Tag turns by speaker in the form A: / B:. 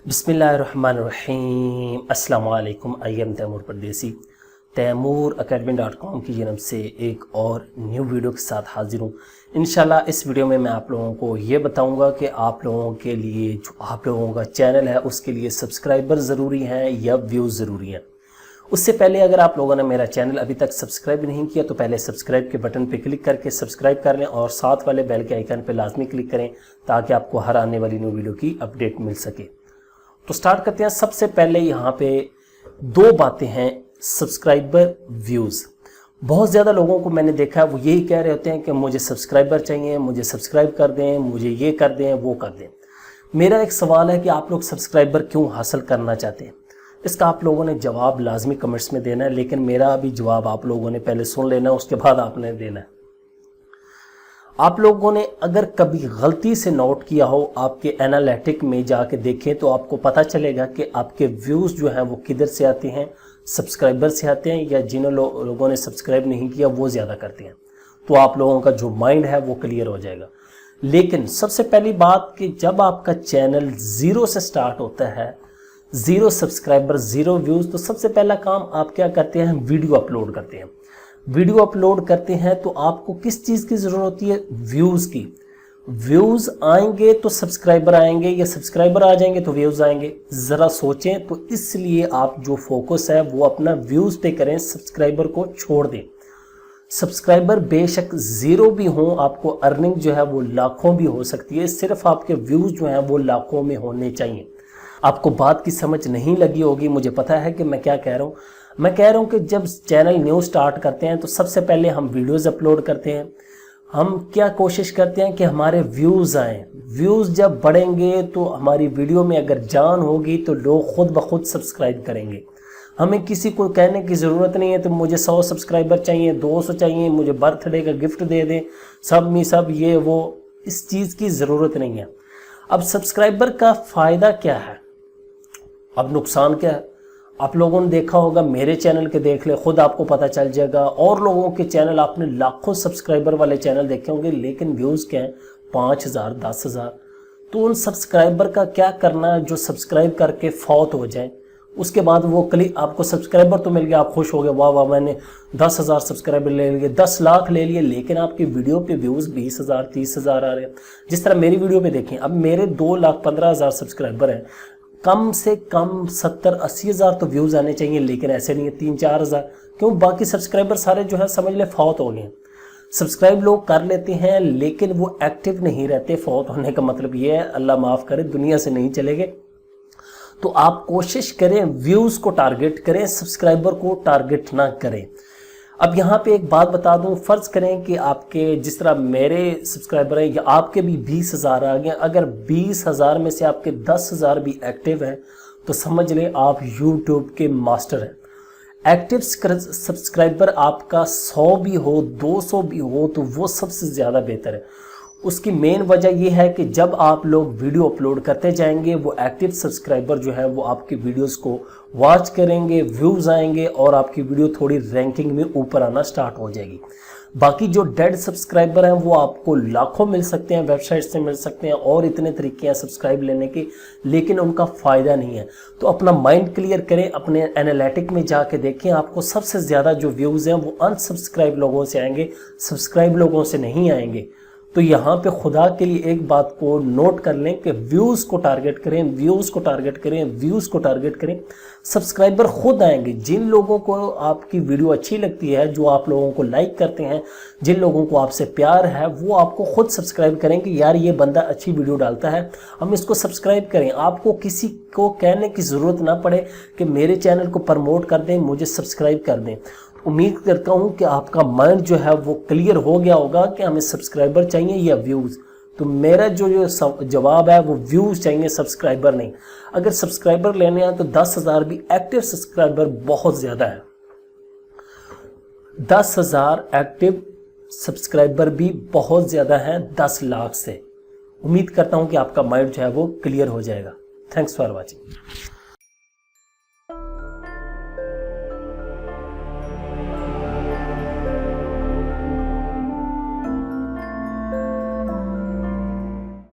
A: बिस्मिल्लाहिर्रहमानिर्रहीम। अस्सलाम वालेकुम। आई एम तैमूर परदेसी। तैमूरacademy.com की जानब से एक और न्यू वीडियो के साथ हाजिर हूँ। इंशाल्लाह इस वीडियो में मैं आप लोगों को ये बताऊँगा कि आप लोगों के लिए जो आप लोगों का चैनल है उसके लिए सब्सक्राइबर ज़रूरी हैं या व्यूज़ ज़रूरी हैं। उससे पहले अगर आप लोगों ने मेरा चैनल अभी तक सब्सक्राइब नहीं किया तो पहले सब्सक्राइब के बटन पर क्लिक करके सब्सक्राइब कर लें और साथ वाले बेल के आइकन पर लाजमी क्लिक करें ताकि आपको हर आने वाली न्यू वीडियो की अपडेट मिल सके। तो स्टार्ट करते हैं। सबसे पहले यहाँ पे दो बातें हैं, सब्सक्राइबर व्यूज़। बहुत ज़्यादा लोगों को मैंने देखा है वो यही कह रहे होते हैं कि मुझे सब्सक्राइबर चाहिए, मुझे सब्सक्राइब कर दें, मुझे ये कर दें, वो कर दें। मेरा एक सवाल है कि आप लोग सब्सक्राइबर क्यों हासिल करना चाहते हैं? इसका आप लोगों ने जवाब लाजमी कमेंट्स में देना है, लेकिन मेरा भी जवाब आप लोगों ने पहले सुन लेना है, उसके बाद आपने देना है। आप लोगों ने अगर कभी गलती से नोट किया हो, आपके एनालिटिक में जाके देखें तो आपको पता चलेगा कि आपके व्यूज़ जो हैं वो किधर से आते हैं, सब्सक्राइबर से आते हैं या जिन लोगों ने सब्सक्राइब नहीं किया वो ज़्यादा करते हैं। तो आप लोगों का जो माइंड है वो क्लियर हो जाएगा। लेकिन सबसे पहली बात कि जब आपका चैनल ज़ीरो से स्टार्ट होता है, ज़ीरो सब्सक्राइबर, ज़ीरो व्यूज़, तो सबसे पहला काम आप क्या करते हैं? वीडियो अपलोड करते हैं। वीडियो अपलोड करते हैं तो आपको किस चीज़ की ज़रूरत होती है? व्यूज़ की। व्यूज़ आएंगे तो सब्सक्राइबर आएंगे, या सब्सक्राइबर आ जाएंगे तो व्यूज़ आएंगे। ज़रा सोचें। तो इसलिए आप जो फोकस है वो अपना व्यूज़ पे करें, सब्सक्राइबर को छोड़ दें। सब्सक्राइबर बेशक ज़ीरो भी हों, आपको अर्निंग जो है वो लाखों भी हो सकती है, सिर्फ आपके व्यूज़ जो हैं वो लाखों में होने चाहिए। आपको बात की समझ नहीं लगी होगी, मुझे पता है कि मैं क्या कह रहा हूँ। मैं कह रहा हूँ कि जब चैनल न्यू स्टार्ट करते हैं तो सबसे पहले हम वीडियोज़ अपलोड करते हैं। हम क्या कोशिश करते हैं कि हमारे व्यूज़ आएँ। व्यूज़ जब बढ़ेंगे तो हमारी वीडियो में अगर जान होगी तो लोग खुद ब खुद सब्सक्राइब करेंगे। हमें किसी को कहने की ज़रूरत नहीं है तो मुझे 100 सब्सक्राइबर चाहिए, 200 चाहिए, मुझे बर्थडे का गिफ्ट दे दें, सब ये वो, इस चीज़ की ज़रूरत नहीं है। अब सब्सक्राइबर का फ़ायदा क्या है, अब नुकसान क्या है? आप लोगों ने देखा होगा, मेरे चैनल के देख ले, खुद आपको पता चल जाएगा। और लोगों के चैनल, आपने लाखों सब्सक्राइबर वाले चैनल देखे होंगे, लेकिन व्यूज़ क्या है? 5000, 10,000। तो उन सब्सक्राइबर का क्या करना जो सब्सक्राइब करके फौत हो जाए? उसके बाद वो आपको सब्सक्राइबर तो मिल गया, आप खुश हो गए, वाह वाह मैंने 10,000 सब्सक्राइबर ले लिए, 10 लाख ले लिए, लेकिन आपकी वीडियो पे व्यूज़ 20,000, 30,000 आ रहे हैं। जिस तरह मेरी वीडियो पे देखें, अब मेरे 2,15,000 सब्सक्राइबर हैं, कम से कम 70-80 हज़ार तो व्यूज़ आने चाहिए, लेकिन ऐसे नहीं है, 3-4 हज़ार। क्यों? बाकी सब्सक्राइबर सारे जो है समझ ले फौत हो गए हैं। सब्सक्राइब लोग कर लेते हैं लेकिन वो एक्टिव नहीं रहते। फौत होने का मतलब ये है, अल्लाह माफ़ करे, दुनिया से नहीं चलेंगे। तो आप कोशिश करें व्यूज़ को टारगेट करें, सब्सक्राइबर को टारगेट ना करें। अब यहाँ पे एक बात बता दूं, फ़र्ज़ करें कि आपके जिस तरह मेरे सब्सक्राइबर हैं या आपके भी 20,000 आ गए, अगर 20,000 में से आपके 10,000 भी एक्टिव हैं तो समझ लें आप यूट्यूब के मास्टर हैं। एक्टिव सब्सक्राइबर आपका 100 भी हो, 200 भी हो, तो वो सबसे ज़्यादा बेहतर है। उसकी मेन वजह यह है कि जब आप लोग वीडियो अपलोड करते जाएंगे, वो एक्टिव सब्सक्राइबर जो है वो आपकी वीडियोस को वॉच करेंगे, व्यूज़ आएंगे और आपकी वीडियो थोड़ी रैंकिंग में ऊपर आना स्टार्ट हो जाएगी। बाकी जो डेड सब्सक्राइबर हैं वो आपको लाखों मिल सकते हैं, वेबसाइट से मिल सकते हैं, और इतने तरीके हैं सब्सक्राइब लेने के, लेकिन उनका फ़ायदा नहीं है। तो अपना माइंड क्लियर करें, अपने एनालिटिक में जाके देखें, आपको सबसे ज़्यादा जो व्यूज़ हैं वो अनसब्सक्राइब लोगों से आएंगे, सब्सक्राइब लोगों से नहीं आएंगे। तो यहाँ पे खुदा के लिए एक बात को नोट कर लें कि व्यूज़ को टारगेट करें, व्यूज़ को टारगेट करें, व्यूज़ को टारगेट करें। सब्सक्राइबर खुद आएंगे। जिन लोगों को आपकी वीडियो अच्छी लगती है, जो आप लोगों को लाइक करते हैं, जिन लोगों को आपसे प्यार है, वो आपको खुद सब्सक्राइब करें कि यार ये बंदा अच्छी वीडियो डालता है, हम इसको सब्सक्राइब करें। आपको किसी को कहने की ज़रूरत ना पड़े कि मेरे चैनल को प्रमोट कर दें, मुझे सब्सक्राइब कर दें। उम्मीद करता हूँ कि आपका माइंड जो है वो क्लियर हो गया होगा कि हमें सब्सक्राइबर चाहिए या व्यूज़। तो मेरा जो जवाब है वो व्यूज़ चाहिए, सब्सक्राइबर नहीं। अगर सब्सक्राइबर लेने हैं तो 10,000 भी एक्टिव सब्सक्राइबर बहुत ज़्यादा है। 10,000 एक्टिव सब्सक्राइबर भी बहुत ज़्यादा हैं 10 लाख से। उम्मीद करता हूँ कि आपका माइंड जो है वो क्लियर हो जाएगा। Thanks for watching.